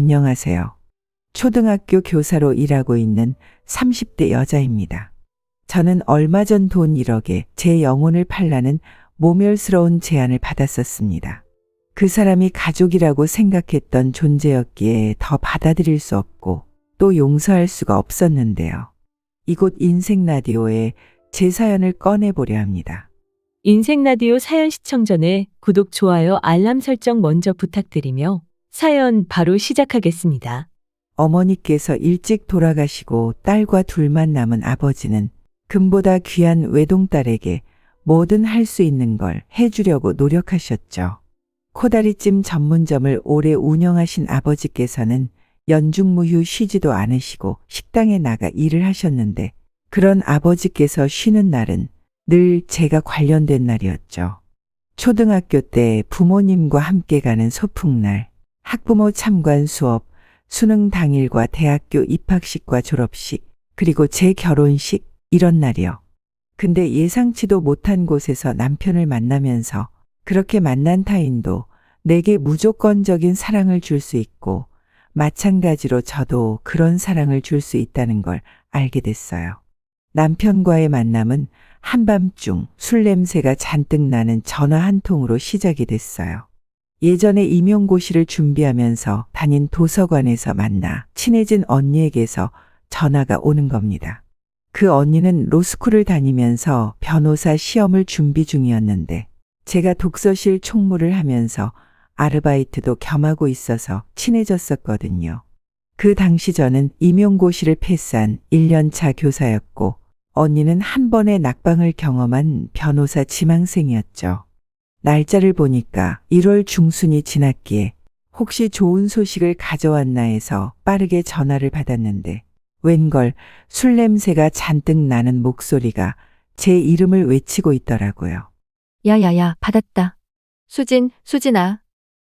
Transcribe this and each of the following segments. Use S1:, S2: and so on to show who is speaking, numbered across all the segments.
S1: 안녕하세요. 초등학교 교사로 일하고 있는 30대 여자입니다. 저는 얼마 전 돈 1억에 제 영혼을 팔라는 모멸스러운 제안을 받았었습니다. 그 사람이 가족이라고 생각했던 존재였기에 더 받아들일 수 없고 또 용서할 수가 없었는데요. 이곳 인생라디오에 제 사연을 꺼내보려 합니다.
S2: 인생라디오 사연 시청 전에 구독, 좋아요, 알람 설정 먼저 부탁드리며 사연 바로 시작하겠습니다.
S1: 어머니께서 일찍 돌아가시고 딸과 둘만 남은 아버지는 금보다 귀한 외동딸에게 뭐든 할 수 있는 걸 해주려고 노력하셨죠. 코다리찜 전문점을 오래 운영하신 아버지께서는 연중무휴 쉬지도 않으시고 식당에 나가 일을 하셨는데 그런 아버지께서 쉬는 날은 늘 제가 관련된 날이었죠. 초등학교 때 부모님과 함께 가는 소풍날, 학부모 참관 수업, 수능 당일과 대학교 입학식과 졸업식, 그리고 제 결혼식, 이런 날이요. 근데 예상치도 못한 곳에서 남편을 만나면서 그렇게 만난 타인도 내게 무조건적인 사랑을 줄 수 있고 마찬가지로 저도 그런 사랑을 줄 수 있다는 걸 알게 됐어요. 남편과의 만남은 한밤중 술 냄새가 잔뜩 나는 전화 한 통으로 시작이 됐어요. 예전에 임용고시를 준비하면서 다닌 도서관에서 만나 친해진 언니에게서 전화가 오는 겁니다. 그 언니는 로스쿨을 다니면서 변호사 시험을 준비 중이었는데 제가 독서실 총무를 하면서 아르바이트도 겸하고 있어서 친해졌었거든요. 그 당시 저는 임용고시를 패스한 1년차 교사였고 언니는 한 번의 낙방을 경험한 변호사 지망생이었죠. 날짜를 보니까 1월 중순이 지났기에 혹시 좋은 소식을 가져왔나 해서 빠르게 전화를 받았는데 웬걸 술 냄새가 잔뜩 나는 목소리가 제 이름을 외치고 있더라고요.
S3: 야야야, 받았다. 수진아.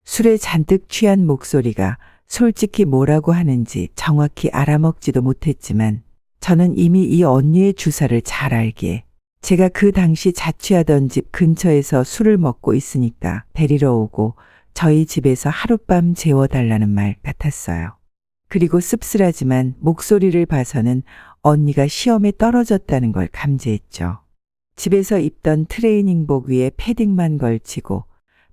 S1: 술에 잔뜩 취한 목소리가 솔직히 뭐라고 하는지 정확히 알아먹지도 못했지만 저는 이미 이 언니의 주사를 잘 알기에 제가 그 당시 자취하던 집 근처에서 술을 먹고 있으니까 데리러 오고 저희 집에서 하룻밤 재워달라는 말 같았어요. 그리고 씁쓸하지만 목소리를 봐서는 언니가 시험에 떨어졌다는 걸 감지했죠. 집에서 입던 트레이닝복 위에 패딩만 걸치고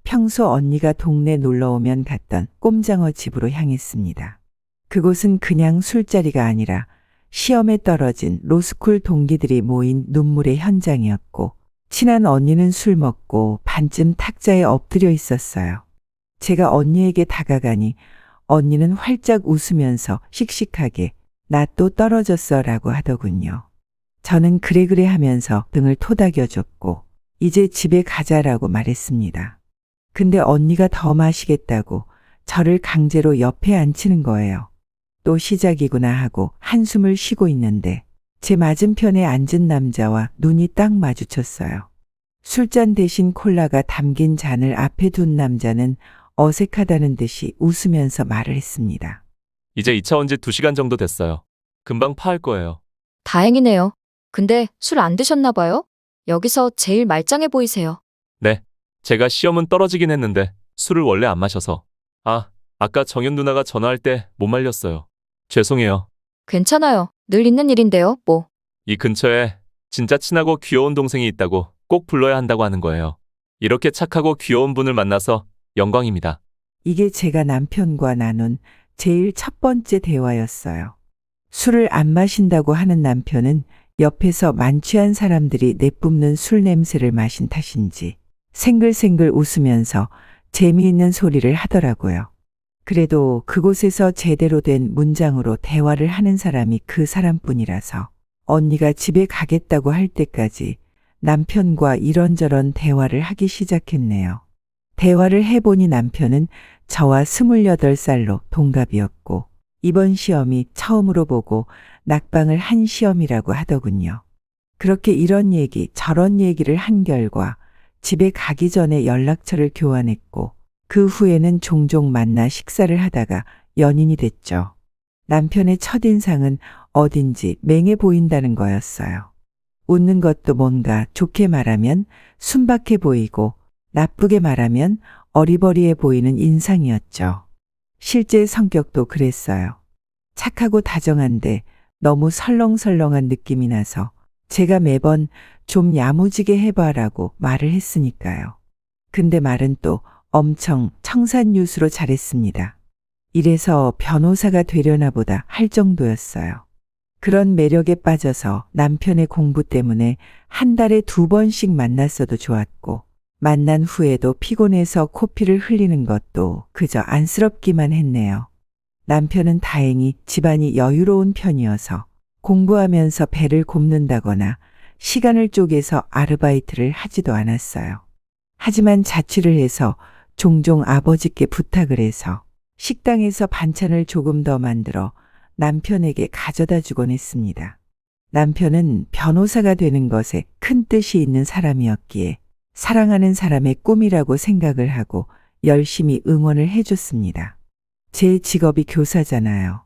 S1: 평소 언니가 동네 놀러오면 갔던 꼼장어 집으로 향했습니다. 그곳은 그냥 술자리가 아니라 시험에 떨어진 로스쿨 동기들이 모인 눈물의 현장이었고 친한 언니는 술 먹고 반쯤 탁자에 엎드려 있었어요. 제가 언니에게 다가가니 언니는 활짝 웃으면서 씩씩하게 나 또 떨어졌어 라고 하더군요. 저는 그래 하면서 등을 토닥여줬고 이제 집에 가자라고 말했습니다. 근데 언니가 더 마시겠다고 저를 강제로 옆에 앉히는 거예요. 또 시작이구나 하고 한숨을 쉬고 있는데 제 맞은편에 앉은 남자와 눈이 딱 마주쳤어요. 술잔 대신 콜라가 담긴 잔을 앞에 둔 남자는 어색하다는 듯이 웃으면서 말을 했습니다.
S4: 이제 2차 온 지 2시간 정도 됐어요. 금방 파할 거예요.
S3: 다행이네요. 근데 술 안 드셨나 봐요? 여기서 제일 말짱해 보이세요.
S4: 네. 제가 시험은 떨어지긴 했는데 술을 원래 안 마셔서. 아까 정연 누나가 전화할 때 못 말렸어요. 죄송해요.
S3: 괜찮아요. 늘 있는 일인데요, 뭐.
S4: 이 근처에 진짜 친하고 귀여운 동생이 있다고 꼭 불러야 한다고 하는 거예요. 이렇게 착하고 귀여운 분을 만나서 영광입니다.
S1: 이게 제가 남편과 나눈 제일 첫 번째 대화였어요. 술을 안 마신다고 하는 남편은 옆에서 만취한 사람들이 내뿜는 술 냄새를 마신 탓인지 생글생글 웃으면서 재미있는 소리를 하더라고요. 그래도 그곳에서 제대로 된 문장으로 대화를 하는 사람이 그 사람뿐이라서 언니가 집에 가겠다고 할 때까지 남편과 이런저런 대화를 하기 시작했네요. 대화를 해보니 남편은 저와 28살로 동갑이었고 이번 시험이 처음으로 보고 낙방을 한 시험이라고 하더군요. 그렇게 이런 얘기 저런 얘기를 한 결과 집에 가기 전에 연락처를 교환했고 그 후에는 종종 만나 식사를 하다가 연인이 됐죠. 남편의 첫인상은 어딘지 맹해 보인다는 거였어요. 웃는 것도 뭔가 좋게 말하면 순박해 보이고 나쁘게 말하면 어리버리해 보이는 인상이었죠. 실제 성격도 그랬어요. 착하고 다정한데 너무 설렁설렁한 느낌이 나서 제가 매번 좀 야무지게 해봐라고 말을 했으니까요. 근데 말은 또 엄청 청산유수로 잘했습니다. 이래서 변호사가 되려나 보다 할 정도였어요. 그런 매력에 빠져서 남편의 공부 때문에 한 달에 2번씩 만났어도 좋았고, 만난 후에도 피곤해서 코피를 흘리는 것도 그저 안쓰럽기만 했네요. 남편은 다행히 집안이 여유로운 편이어서 공부하면서 배를 곱는다거나 시간을 쪼개서 아르바이트를 하지도 않았어요. 하지만 자취를 해서 종종 아버지께 부탁을 해서 식당에서 반찬을 조금 더 만들어 남편에게 가져다 주곤 했습니다. 남편은 변호사가 되는 것에 큰 뜻이 있는 사람이었기에 사랑하는 사람의 꿈이라고 생각을 하고 열심히 응원을 해줬습니다. 제 직업이 교사잖아요.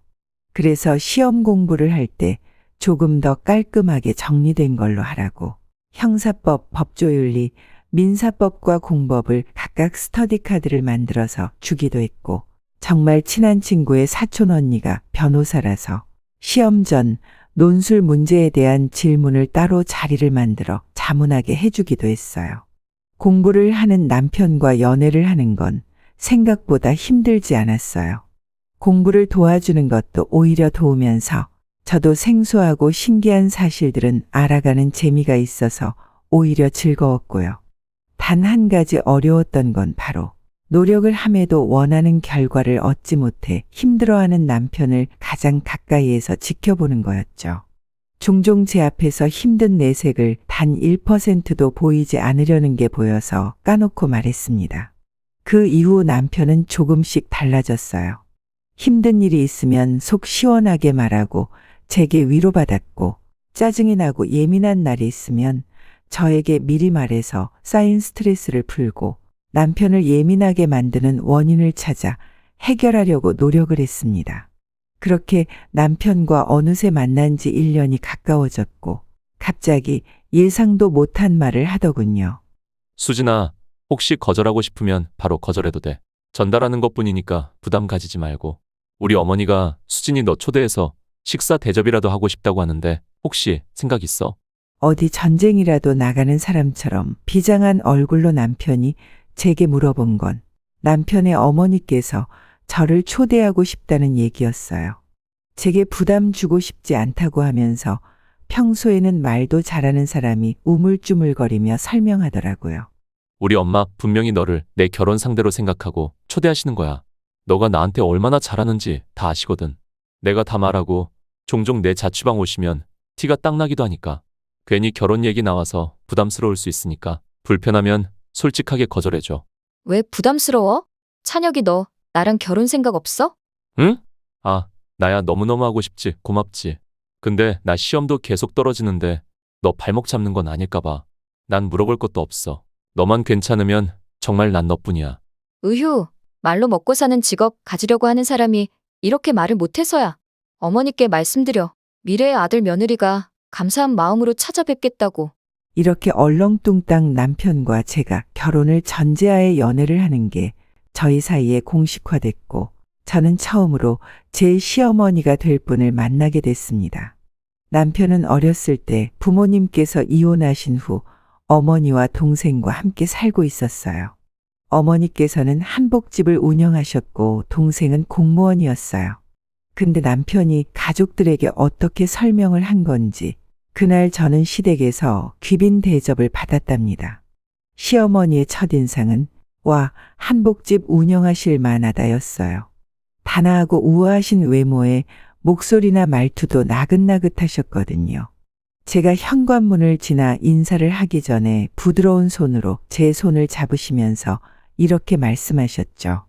S1: 그래서 시험 공부를 할 때 조금 더 깔끔하게 정리된 걸로 하라고 형사법, 법조윤리, 민사법과 공법을 각각 스터디 카드를 만들어서 주기도 했고, 정말 친한 친구의 사촌 언니가 변호사라서 시험 전 논술 문제에 대한 질문을 따로 자리를 만들어 자문하게 해주기도 했어요. 공부를 하는 남편과 연애를 하는 건 생각보다 힘들지 않았어요. 공부를 도와주는 것도 오히려 도우면서 저도 생소하고 신기한 사실들은 알아가는 재미가 있어서 오히려 즐거웠고요. 단 한 가지 어려웠던 건 바로 노력을 함에도 원하는 결과를 얻지 못해 힘들어하는 남편을 가장 가까이에서 지켜보는 거였죠. 종종 제 앞에서 힘든 내색을 단 1%도 보이지 않으려는 게 보여서 까놓고 말했습니다. 그 이후 남편은 조금씩 달라졌어요. 힘든 일이 있으면 속 시원하게 말하고 제게 위로받았고, 짜증이 나고 예민한 날이 있으면 저에게 미리 말해서 쌓인 스트레스를 풀고 남편을 예민하게 만드는 원인을 찾아 해결하려고 노력을 했습니다. 그렇게 남편과 어느새 만난 지 1년이 가까워졌고 갑자기 예상도 못한 말을 하더군요.
S4: 수진아, 혹시 거절하고 싶으면 바로 거절해도 돼. 전달하는 것뿐이니까 부담 가지지 말고. 우리 어머니가 수진이 너 초대해서 식사 대접이라도 하고 싶다고 하는데 혹시 생각 있어?
S1: 어디 전쟁이라도 나가는 사람처럼 비장한 얼굴로 남편이 제게 물어본 건 남편의 어머니께서 저를 초대하고 싶다는 얘기였어요. 제게 부담 주고 싶지 않다고 하면서 평소에는 말도 잘하는 사람이 우물쭈물거리며 설명하더라고요.
S4: 우리 엄마 분명히 너를 내 결혼 상대로 생각하고 초대하시는 거야. 너가 나한테 얼마나 잘하는지 다 아시거든. 내가 다 말하고 종종 내 자취방 오시면 티가 딱 나기도 하니까. 괜히 결혼 얘기 나와서 부담스러울 수 있으니까 불편하면 솔직하게 거절해줘.
S3: 왜 부담스러워? 찬혁이 너 나랑 결혼 생각 없어?
S4: 응? 아, 나야 너무너무 하고 싶지. 고맙지. 근데 나 시험도 계속 떨어지는데 너 발목 잡는 건 아닐까 봐. 난 물어볼 것도 없어. 너만 괜찮으면 정말 난 너뿐이야.
S3: 으휴, 말로 먹고 사는 직업 가지려고 하는 사람이 이렇게 말을 못해서야. 어머니께 말씀드려. 미래의 아들 며느리가 감사한 마음으로 찾아뵙겠다고.
S1: 이렇게 얼렁뚱땅 남편과 제가 결혼을 전제하에 연애를 하는 게 저희 사이에 공식화됐고, 저는 처음으로 제 시어머니가 될 분을 만나게 됐습니다. 남편은 어렸을 때 부모님께서 이혼하신 후 어머니와 동생과 함께 살고 있었어요. 어머니께서는 한복집을 운영하셨고 동생은 공무원이었어요. 근데 남편이 가족들에게 어떻게 설명을 한 건지 그날 저는 시댁에서 귀빈 대접을 받았답니다. 시어머니의 첫인상은 와, 한복집 운영하실 만하다였어요. 단아하고 우아하신 외모에 목소리나 말투도 나긋나긋하셨거든요. 제가 현관문을 지나 인사를 하기 전에 부드러운 손으로 제 손을 잡으시면서 이렇게 말씀하셨죠.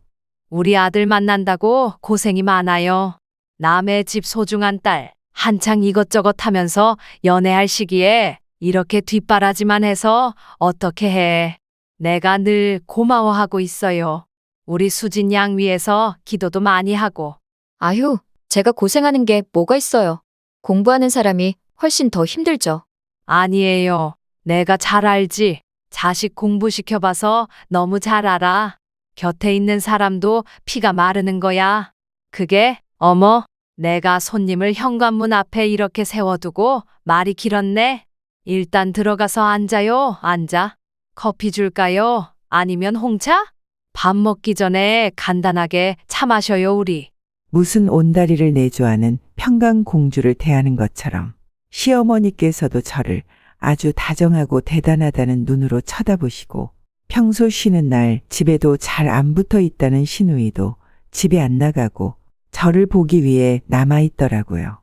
S5: 우리 아들 만난다고 고생이 많아요. 남의 집 소중한 딸, 한창 이것저것 하면서 연애할 시기에 이렇게 뒷바라지만 해서 어떻게 해. 내가 늘 고마워하고 있어요. 우리 수진 양 위해서 기도도 많이 하고.
S3: 아휴, 제가 고생하는 게 뭐가 있어요. 공부하는 사람이 훨씬 더 힘들죠.
S5: 아니에요. 내가 잘 알지. 자식 공부시켜봐서 너무 잘 알아. 곁에 있는 사람도 피가 마르는 거야. 그게, 어머, 내가 손님을 현관문 앞에 이렇게 세워두고 말이 길었네. 일단 들어가서 앉아요, 앉아. 커피 줄까요? 아니면 홍차? 밥 먹기 전에 간단하게 차 마셔요, 우리.
S1: 무슨 온다리를 내조하는 평강공주를 대하는 것처럼 시어머니께서도 저를 아주 다정하고 대단하다는 눈으로 쳐다보시고 평소 쉬는 날 집에도 잘 안 붙어 있다는 시누이도 집에 안 나가고 저를 보기 위해 남아 있더라고요.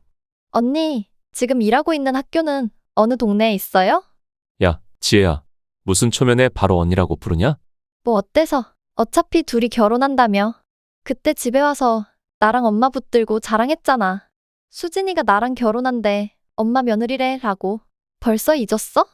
S6: 언니, 지금 일하고 있는 학교는 어느 동네에 있어요?
S4: 야, 지혜야. 무슨 초면에 바로 언니라고 부르냐?
S6: 뭐 어때서? 어차피 둘이 결혼한다며. 그때 집에 와서 나랑 엄마 붙들고 자랑했잖아. 수진이가 나랑 결혼한대. 엄마 며느리래 라고. 벌써 잊었어?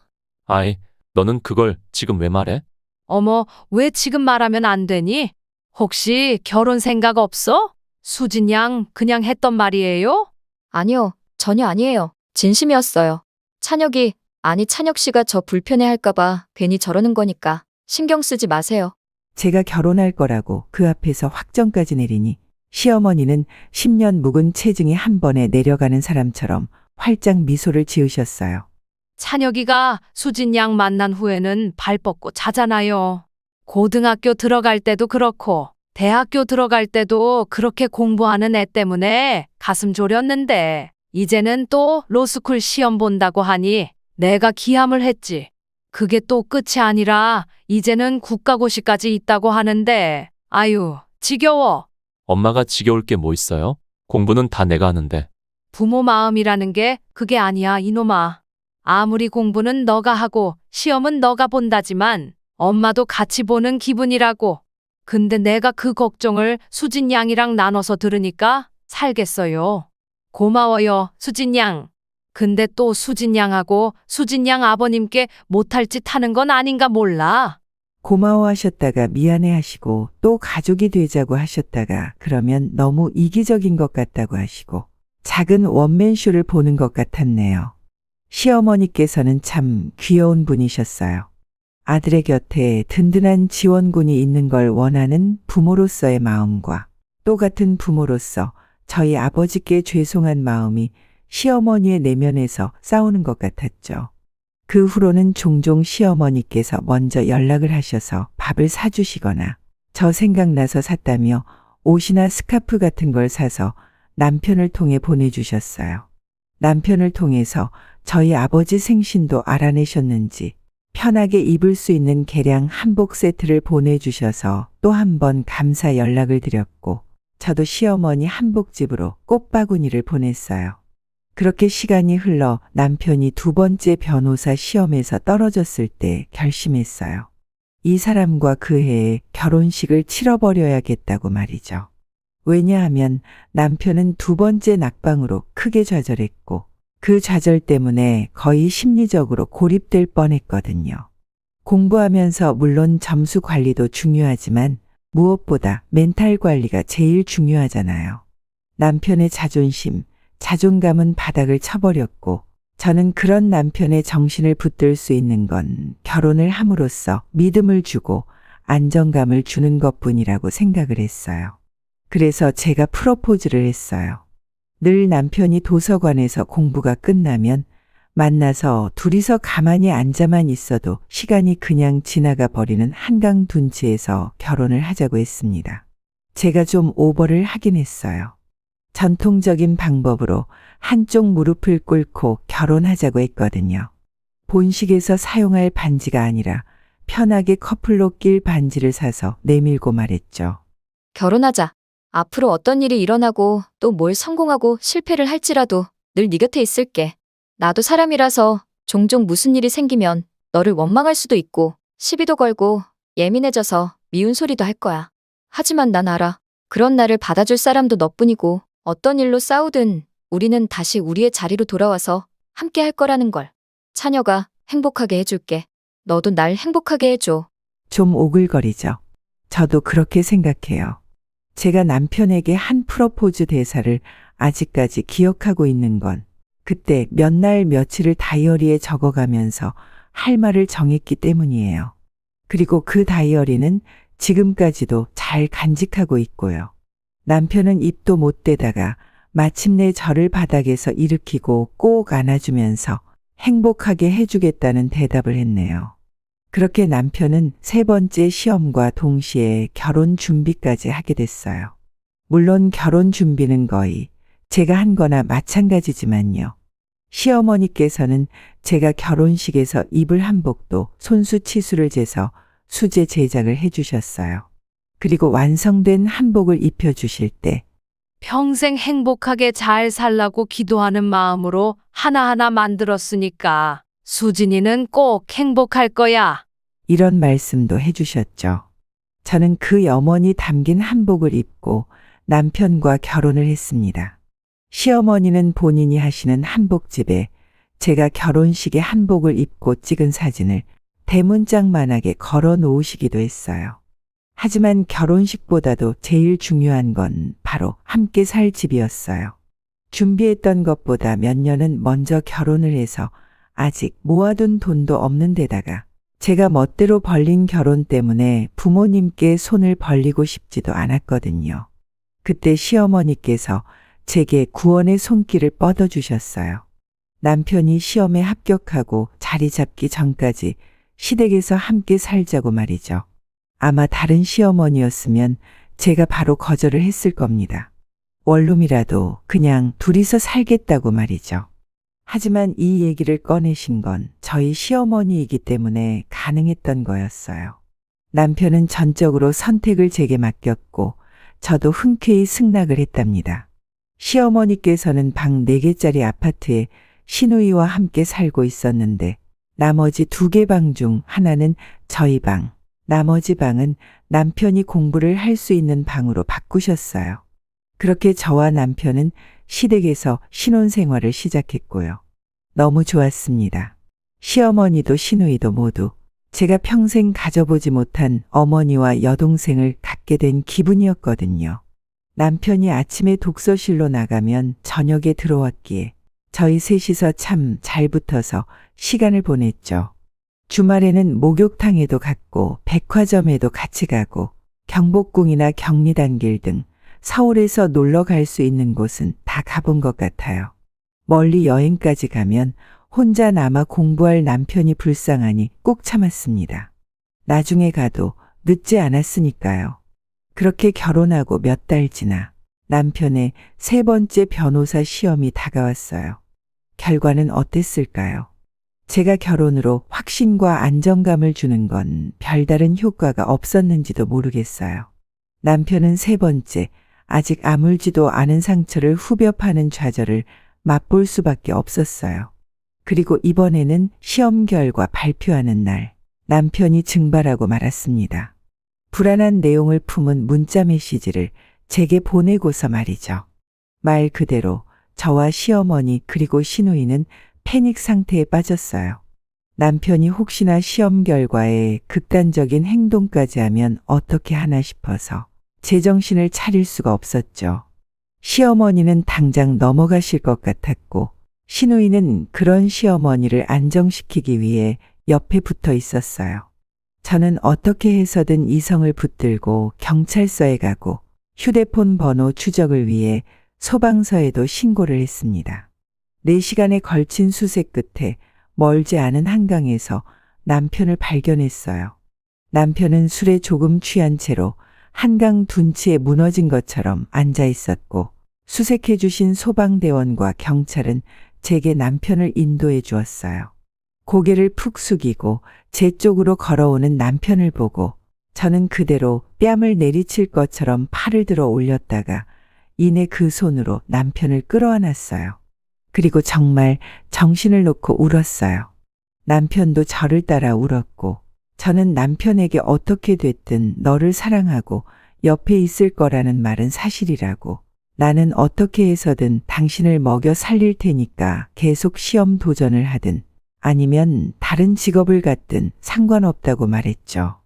S4: 아이, 너는 그걸 지금 왜 말해?
S5: 어머, 왜 지금 말하면 안 되니? 혹시 결혼 생각 없어? 수진 양 그냥 했던 말이에요?
S3: 아니요, 전혀 아니에요. 진심이었어요. 찬혁이, 아니 찬혁 씨가 저 불편해할까봐 괜히 저러는 거니까 신경 쓰지 마세요.
S1: 제가 결혼할 거라고 그 앞에서 확정까지 내리니 시어머니는 10년 묵은 체증이 한 번에 내려가는 사람처럼 활짝 미소를 지으셨어요.
S5: 찬혁이가 수진 양 만난 후에는 발 뻗고 자잖아요. 고등학교 들어갈 때도 그렇고 대학교 들어갈 때도 그렇게 공부하는 애 때문에 가슴 졸였는데 이제는 또 로스쿨 시험 본다고 하니 내가 기함을 했지. 그게 또 끝이 아니라 이제는 국가고시까지 있다고 하는데 아유 지겨워.
S4: 엄마가 지겨울 게 뭐 있어요? 공부는 다 내가 하는데.
S5: 부모 마음이라는 게 그게 아니야 이놈아. 아무리 공부는 너가 하고 시험은 너가 본다지만 엄마도 같이 보는 기분이라고. 근데 내가 그 걱정을 수진 양이랑 나눠서 들으니까 살겠어요. 고마워요, 수진 양. 근데 또 수진 양하고 수진 양 아버님께 못할 짓 하는 건 아닌가 몰라.
S1: 고마워하셨다가 미안해 하시고 또 가족이 되자고 하셨다가 그러면 너무 이기적인 것 같다고 하시고 작은 원맨쇼를 보는 것 같았네요. 시어머니께서는 참 귀여운 분이셨어요. 아들의 곁에 든든한 지원군이 있는 걸 원하는 부모로서의 마음과 또 같은 부모로서 저희 아버지께 죄송한 마음이 시어머니의 내면에서 싸우는 것 같았죠. 그 후로는 종종 시어머니께서 먼저 연락을 하셔서 밥을 사주시거나 저 생각나서 샀다며 옷이나 스카프 같은 걸 사서 남편을 통해 보내주셨어요. 남편을 통해서 저희 아버지 생신도 알아내셨는지 편하게 입을 수 있는 개량 한복 세트를 보내주셔서 또 한 번 감사 연락을 드렸고 저도 시어머니 한복집으로 꽃바구니를 보냈어요. 그렇게 시간이 흘러 남편이 두 번째 변호사 시험에서 떨어졌을 때 결심했어요. 이 사람과 그 해에 결혼식을 치러버려야겠다고 말이죠. 왜냐하면 남편은 두 번째 낙방으로 크게 좌절했고 그 좌절 때문에 거의 심리적으로 고립될 뻔했거든요. 공부하면서 물론 점수 관리도 중요하지만 무엇보다 멘탈 관리가 제일 중요하잖아요. 남편의 자존심, 자존감은 바닥을 쳐버렸고 저는 그런 남편의 정신을 붙들 수 있는 건 결혼을 함으로써 믿음을 주고 안정감을 주는 것뿐이라고 생각을 했어요. 그래서 제가 프로포즈를 했어요. 늘 남편이 도서관에서 공부가 끝나면 만나서 둘이서 가만히 앉아만 있어도 시간이 그냥 지나가 버리는 한강 둔치에서 결혼을 하자고 했습니다. 제가 좀 오버를 하긴 했어요. 전통적인 방법으로 한쪽 무릎을 꿇고 결혼하자고 했거든요. 본식에서 사용할 반지가 아니라 편하게 커플로 낄 반지를 사서 내밀고 말했죠.
S3: 결혼하자. 앞으로 어떤 일이 일어나고 또 뭘 성공하고 실패를 할지라도 늘 네 곁에 있을게. 나도 사람이라서 종종 무슨 일이 생기면 너를 원망할 수도 있고 시비도 걸고 예민해져서 미운 소리도 할 거야. 하지만 난 알아. 그런 나를 받아줄 사람도 너뿐이고 어떤 일로 싸우든 우리는 다시 우리의 자리로 돌아와서 함께 할 거라는 걸. 차녀가 행복하게 해줄게. 너도 날 행복하게 해줘.
S1: 좀 오글거리죠. 저도 그렇게 생각해요. 제가 남편에게 한 프로포즈 대사를 아직까지 기억하고 있는 건 그때 몇 날 며칠을 다이어리에 적어가면서 할 말을 정했기 때문이에요. 그리고 그 다이어리는 지금까지도 잘 간직하고 있고요. 남편은 입도 못 대다가 마침내 저를 바닥에서 일으키고 꼭 안아주면서 행복하게 해주겠다는 대답을 했네요. 그렇게 남편은 세 번째 시험과 동시에 결혼 준비까지 하게 됐어요. 물론 결혼 준비는 거의 제가 한 거나 마찬가지지만요. 시어머니께서는 제가 결혼식에서 입을 한복도 손수 치수를 재서 수제 제작을 해주셨어요. 그리고 완성된 한복을 입혀주실 때
S5: 평생 행복하게 잘 살라고 기도하는 마음으로 하나하나 만들었으니까 수진이는 꼭 행복할 거야.
S1: 이런 말씀도 해주셨죠. 저는 그 염원이 담긴 한복을 입고 남편과 결혼을 했습니다. 시어머니는 본인이 하시는 한복집에 제가 결혼식에 한복을 입고 찍은 사진을 대문짝만하게 걸어 놓으시기도 했어요. 하지만 결혼식보다도 제일 중요한 건 바로 함께 살 집이었어요. 준비했던 것보다 몇 년은 먼저 결혼을 해서 아직 모아둔 돈도 없는 데다가 제가 멋대로 벌린 결혼 때문에 부모님께 손을 벌리고 싶지도 않았거든요. 그때 시어머니께서 제게 구원의 손길을 뻗어주셨어요. 남편이 시험에 합격하고 자리 잡기 전까지 시댁에서 함께 살자고 말이죠. 아마 다른 시어머니였으면 제가 바로 거절을 했을 겁니다. 원룸이라도 그냥 둘이서 살겠다고 말이죠. 하지만 이 얘기를 꺼내신 건 저희 시어머니이기 때문에 가능했던 거였어요. 남편은 전적으로 선택을 제게 맡겼고 저도 흔쾌히 승낙을 했답니다. 시어머니께서는 방 4개짜리 아파트에 시누이와 함께 살고 있었는데 나머지 2개 방 중 하나는 저희 방, 나머지 방은 남편이 공부를 할 수 있는 방으로 바꾸셨어요. 그렇게 저와 남편은 시댁에서 신혼생활을 시작했고요. 너무 좋았습니다. 시어머니도 시누이도 모두 제가 평생 가져보지 못한 어머니와 여동생을 갖게 된 기분이었거든요. 남편이 아침에 독서실로 나가면 저녁에 들어왔기에 저희 셋이서 참 잘 붙어서 시간을 보냈죠. 주말에는 목욕탕에도 갔고 백화점에도 같이 가고 경복궁이나 경리단길 등 서울에서 놀러 갈 수 있는 곳은 다 가본 것 같아요. 멀리 여행까지 가면 혼자 남아 공부할 남편이 불쌍하니 꼭 참았습니다. 나중에 가도 늦지 않았으니까요. 그렇게 결혼하고 몇 달 지나 남편의 3번째 변호사 시험이 다가왔어요. 결과는 어땠을까요? 제가 결혼으로 확신과 안정감을 주는 건 별다른 효과가 없었는지도 모르겠어요. 남편은 3번째, 아직 아물지도 않은 상처를 후벼 파는 좌절을 맛볼 수밖에 없었어요. 그리고 이번에는 시험 결과 발표하는 날, 남편이 증발하고 말았습니다. 불안한 내용을 품은 문자 메시지를 제게 보내고서 말이죠. 말 그대로 저와 시어머니 그리고 시누이는 패닉 상태에 빠졌어요. 남편이 혹시나 시험 결과에 극단적인 행동까지 하면 어떻게 하나 싶어서 제정신을 차릴 수가 없었죠. 시어머니는 당장 넘어가실 것 같았고 시누이는 그런 시어머니를 안정시키기 위해 옆에 붙어 있었어요. 저는 어떻게 해서든 이성을 붙들고 경찰서에 가고 휴대폰 번호 추적을 위해 소방서에도 신고를 했습니다. 4시간에 걸친 수색 끝에 멀지 않은 한강에서 남편을 발견했어요. 남편은 술에 조금 취한 채로 한강 둔치에 무너진 것처럼 앉아 있었고 수색해 주신 소방대원과 경찰은 제게 남편을 인도해 주었어요. 고개를 푹 숙이고 제 쪽으로 걸어오는 남편을 보고 저는 그대로 뺨을 내리칠 것처럼 팔을 들어 올렸다가 이내 그 손으로 남편을 끌어안았어요. 그리고 정말 정신을 놓고 울었어요. 남편도 저를 따라 울었고 저는 남편에게 어떻게 됐든 너를 사랑하고 옆에 있을 거라는 말은 사실이라고 나는 어떻게 해서든 당신을 먹여 살릴 테니까 계속 시험 도전을 하든 아니면 다른 직업을 갖든 상관없다고 말했죠.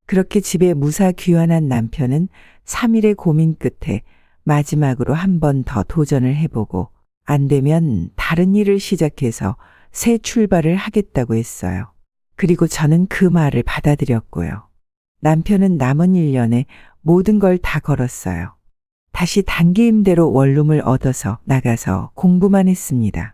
S1: 그렇게 집에 무사 귀환한 남편은 3일의 고민 끝에 마지막으로 한 번 더 도전을 해보고 안 되면 다른 일을 시작해서 새 출발을 하겠다고 했어요. 그리고 저는 그 말을 받아들였고요. 남편은 남은 1년에 모든 걸 다 걸었어요. 다시 단기 임대로 원룸을 얻어서 나가서 공부만 했습니다.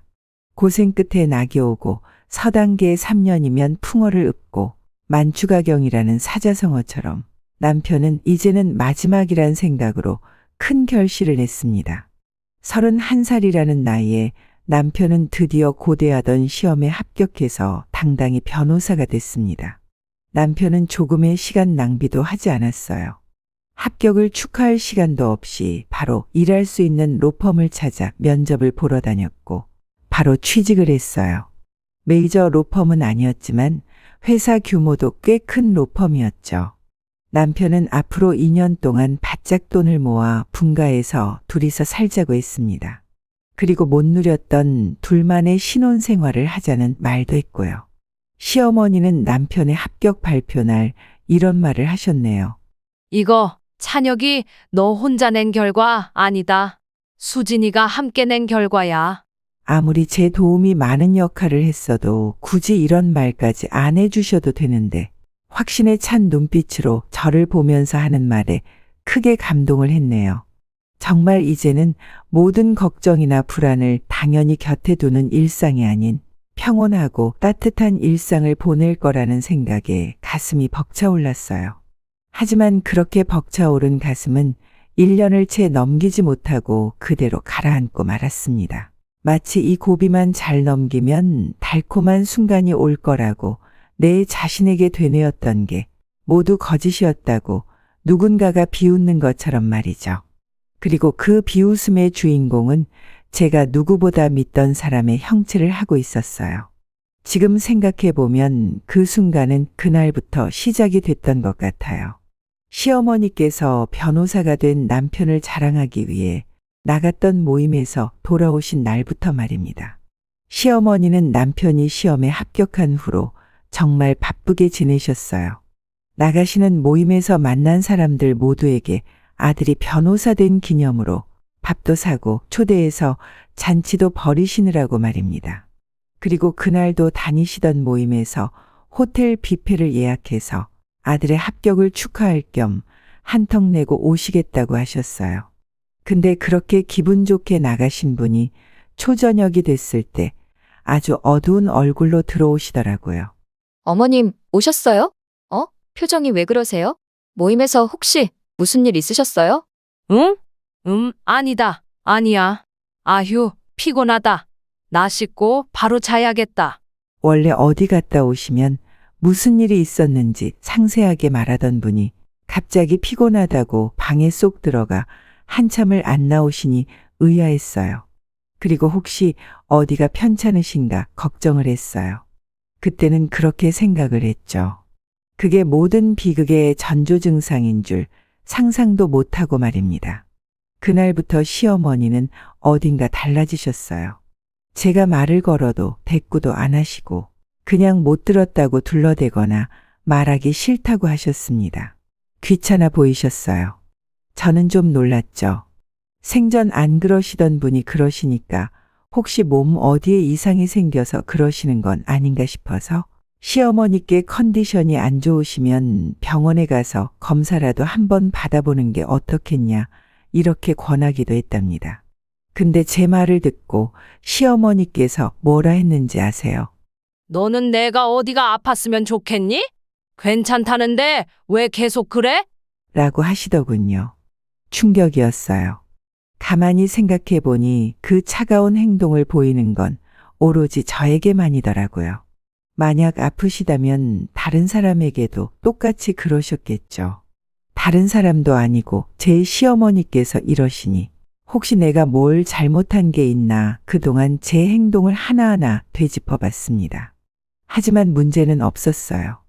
S1: 고생 끝에 낙이 오고 서단계에 3년이면 풍어를 읊고 만추가경이라는 사자성어처럼 남편은 이제는 마지막이란 생각으로 큰 결실을 했습니다. 31살이라는 나이에 남편은 드디어 고대하던 시험에 합격해서 당당히 변호사가 됐습니다. 남편은 조금의 시간 낭비도 하지 않았어요. 합격을 축하할 시간도 없이 바로 일할 수 있는 로펌을 찾아 면접을 보러 다녔고 바로 취직을 했어요. 메이저 로펌은 아니었지만 회사 규모도 꽤 큰 로펌이었죠. 남편은 앞으로 2년 동안 바짝 돈을 모아 분가해서 둘이서 살자고 했습니다. 그리고 못 누렸던 둘만의 신혼생활을 하자는 말도 했고요. 시어머니는 남편의 합격 발표 날 이런 말을 하셨네요.
S5: 이거 찬혁이 너 혼자 낸 결과 아니다. 수진이가 함께 낸 결과야.
S1: 아무리 제 도움이 많은 역할을 했어도 굳이 이런 말까지 안 해주셔도 되는데 확신에 찬 눈빛으로 저를 보면서 하는 말에 크게 감동을 했네요. 정말 이제는 모든 걱정이나 불안을 당연히 곁에 두는 일상이 아닌 평온하고 따뜻한 일상을 보낼 거라는 생각에 가슴이 벅차올랐어요. 하지만 그렇게 벅차오른 가슴은 1년을 채 넘기지 못하고 그대로 가라앉고 말았습니다. 마치 이 고비만 잘 넘기면 달콤한 순간이 올 거라고 내 자신에게 되뇌었던 게 모두 거짓이었다고 누군가가 비웃는 것처럼 말이죠. 그리고 그 비웃음의 주인공은 제가 누구보다 믿던 사람의 형체를 하고 있었어요. 지금 생각해보면 그 순간은 그날부터 시작이 됐던 것 같아요. 시어머니께서 변호사가 된 남편을 자랑하기 위해 나갔던 모임에서 돌아오신 날부터 말입니다. 시어머니는 남편이 시험에 합격한 후로 정말 바쁘게 지내셨어요. 나가시는 모임에서 만난 사람들 모두에게 아들이 변호사 된 기념으로 밥도 사고 초대해서 잔치도 벌이시느라고 말입니다. 그리고 그날도 다니시던 모임에서 호텔 뷔페를 예약해서 아들의 합격을 축하할 겸 한턱 내고 오시겠다고 하셨어요. 근데 그렇게 기분 좋게 나가신 분이 초저녁이 됐을 때 아주 어두운 얼굴로 들어오시더라고요.
S3: 어머님, 오셨어요? 표정이 왜 그러세요? 모임에서 혹시 무슨 일 있으셨어요?
S5: 응? 아니다. 아니야. 아휴, 피곤하다. 나 씻고 바로 자야겠다.
S1: 원래 어디 갔다 오시면 무슨 일이 있었는지 상세하게 말하던 분이 갑자기 피곤하다고 방에 쏙 들어가 한참을 안 나오시니 의아했어요. 그리고 혹시 어디가 편찮으신가 걱정을 했어요. 그때는 그렇게 생각을 했죠. 그게 모든 비극의 전조 증상인 줄 상상도 못하고 말입니다. 그날부터 시어머니는 어딘가 달라지셨어요. 제가 말을 걸어도 대꾸도 안 하시고 그냥 못 들었다고 둘러대거나 말하기 싫다고 하셨습니다. 귀찮아 보이셨어요. 저는 좀 놀랐죠. 생전 안 그러시던 분이 그러시니까 혹시 몸 어디에 이상이 생겨서 그러시는 건 아닌가 싶어서 시어머니께 컨디션이 안 좋으시면 병원에 가서 검사라도 한번 받아보는 게 어떻겠냐 이렇게 권하기도 했답니다. 근데 제 말을 듣고 시어머니께서 뭐라 했는지 아세요?
S5: 너는 내가 어디가 아팠으면 좋겠니? 괜찮다는데 왜 계속 그래?
S1: 라고 하시더군요. 충격이었어요. 가만히 생각해 보니 그 차가운 행동을 보이는 건 오로지 저에게만이더라고요. 만약 아프시다면 다른 사람에게도 똑같이 그러셨겠죠. 다른 사람도 아니고 제 시어머니께서 이러시니 혹시 내가 뭘 잘못한 게 있나 그동안 제 행동을 하나하나 되짚어 봤습니다. 하지만 문제는 없었어요.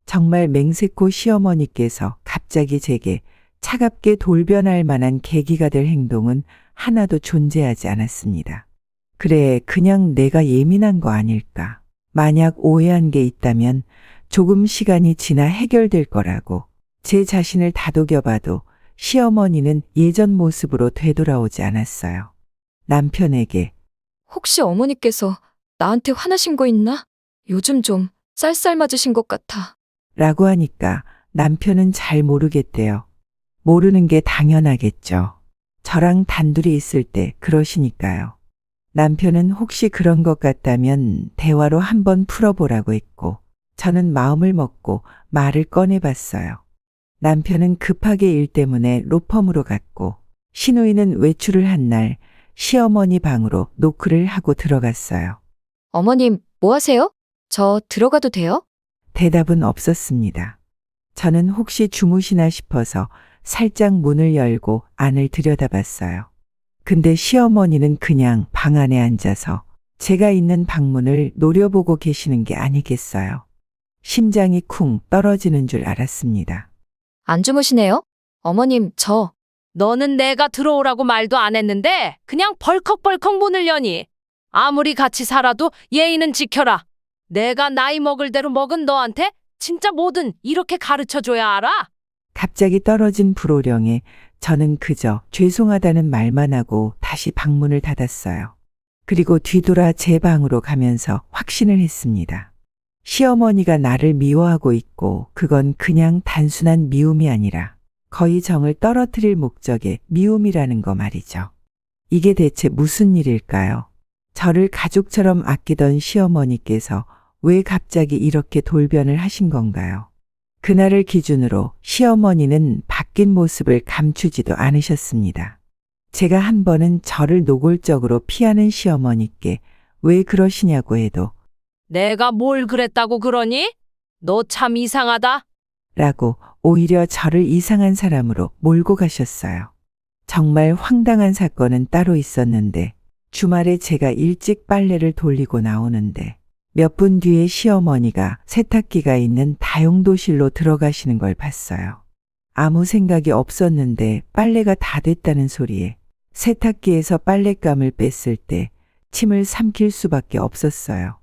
S1: 정말 맹세코 시어머니께서 갑자기 제게 차갑게 돌변할 만한 계기가 될 행동은 하나도 존재하지 않았습니다. 그래, 그냥 내가 예민한 거 아닐까. 만약 오해한 게 있다면 조금 시간이 지나 해결될 거라고 제 자신을 다독여봐도 시어머니는 예전 모습으로 되돌아오지 않았어요. 남편에게
S3: 혹시 어머니께서 나한테 화나신 거 있나? 요즘 좀 쌀쌀맞으신 것 같아.
S1: 라고 하니까 남편은 잘 모르겠대요. 모르는 게 당연하겠죠. 저랑 단둘이 있을 때 그러시니까요. 남편은 혹시 그런 것 같다면 대화로 한번 풀어보라고 했고, 저는 마음을 먹고 말을 꺼내봤어요. 남편은 급하게 일 때문에 로펌으로 갔고, 시누이는 외출을 한 날 시어머니 방으로 노크를 하고 들어갔어요.
S3: 어머님, 뭐 하세요? 저 들어가도 돼요?
S1: 대답은 없었습니다. 저는 혹시 주무시나 싶어서 살짝 문을 열고 안을 들여다봤어요. 근데 시어머니는 그냥 방 안에 앉아서 제가 있는 방문을 노려보고 계시는 게 아니겠어요. 심장이 쿵 떨어지는 줄 알았습니다.
S3: 안 주무시네요? 어머님,
S5: 너는 내가 들어오라고 말도 안 했는데 그냥 벌컥벌컥 문을 여니. 아무리 같이 살아도 예의는 지켜라. 내가 나이 먹을 대로 먹은 너한테 진짜 뭐든 이렇게 가르쳐줘야 알아?
S1: 갑자기 떨어진 불호령에 저는 그저 죄송하다는 말만 하고 다시 방문을 닫았어요. 그리고 뒤돌아 제 방으로 가면서 확신을 했습니다. 시어머니가 나를 미워하고 있고 그건 그냥 단순한 미움이 아니라 거의 정을 떨어뜨릴 목적의 미움이라는 거 말이죠. 이게 대체 무슨 일일까요? 저를 가족처럼 아끼던 시어머니께서 왜 갑자기 이렇게 돌변을 하신 건가요? 그날을 기준으로 시어머니는 바뀐 모습을 감추지도 않으셨습니다. 제가 한 번은 저를 노골적으로 피하는 시어머니께 왜 그러시냐고 해도
S5: 내가 뭘 그랬다고 그러니? 너 참 이상하다.
S1: 라고 오히려 저를 이상한 사람으로 몰고 가셨어요. 정말 황당한 사건은 따로 있었는데 주말에 제가 일찍 빨래를 돌리고 나오는데 몇 분 뒤에 시어머니가 세탁기가 있는 다용도실로 들어가시는 걸 봤어요. 아무 생각이 없었는데 빨래가 다 됐다는 소리에 세탁기에서 빨랫감을 뺐을 때 침을 삼킬 수밖에 없었어요.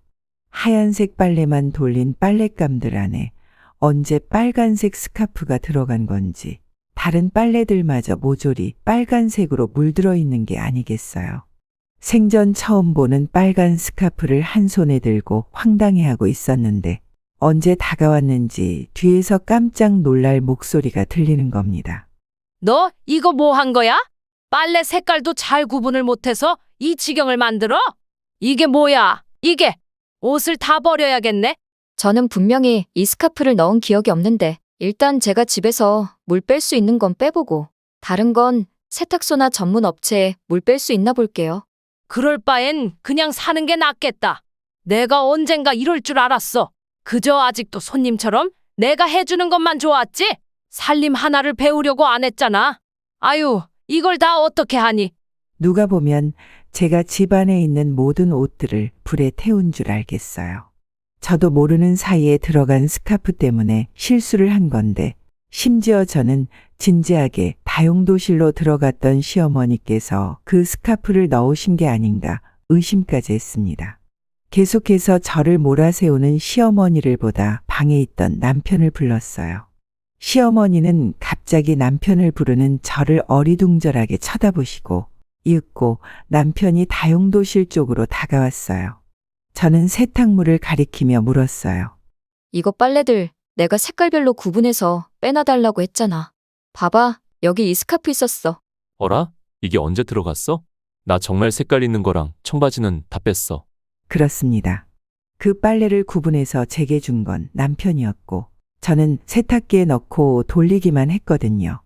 S1: 하얀색 빨래만 돌린 빨랫감들 안에 언제 빨간색 스카프가 들어간 건지 다른 빨래들마저 모조리 빨간색으로 물들어 있는 게 아니겠어요. 생전 처음 보는 빨간 스카프를 한 손에 들고 황당해하고 있었는데 언제 다가왔는지 뒤에서 깜짝 놀랄 목소리가 들리는 겁니다.
S5: 너 이거 뭐 한 거야? 빨래 색깔도 잘 구분을 못해서 이 지경을 만들어? 이게 뭐야? 이게 옷을 다 버려야겠네?
S3: 저는 분명히 이 스카프를 넣은 기억이 없는데 일단 제가 집에서 물 뺄 수 있는 건 빼보고 다른 건 세탁소나 전문 업체에 물 뺄 수 있나 볼게요.
S5: 그럴 바엔 그냥 사는 게 낫겠다. 내가 언젠가 이럴 줄 알았어. 그저 아직도 손님처럼 내가 해주는 것만 좋았지? 살림 하나를 배우려고 안 했잖아. 아유, 이걸 다 어떻게 하니?
S1: 누가 보면 제가 집 안에 있는 모든 옷들을 불에 태운 줄 알겠어요. 저도 모르는 사이에 들어간 스카프 때문에 실수를 한 건데 심지어 저는 진지하게 다용도실로 들어갔던 시어머니께서 그 스카프를 넣으신 게 아닌가 의심까지 했습니다. 계속해서 저를 몰아세우는 시어머니를 보다 방에 있던 남편을 불렀어요. 시어머니는 갑자기 남편을 부르는 저를 어리둥절하게 쳐다보시고 이윽고 남편이 다용도실 쪽으로 다가왔어요. 저는 세탁물을 가리키며 물었어요.
S3: 이거 빨래들 내가 색깔별로 구분해서 빼놔달라고 했잖아. 봐봐, 여기 이 스카프 있었어.
S4: 어라? 이게 언제 들어갔어? 나 정말 색깔 있는 거랑 청바지는 다 뺐어.
S1: 그렇습니다. 그 빨래를 구분해서 제게 준 건 남편이었고 저는 세탁기에 넣고 돌리기만 했거든요.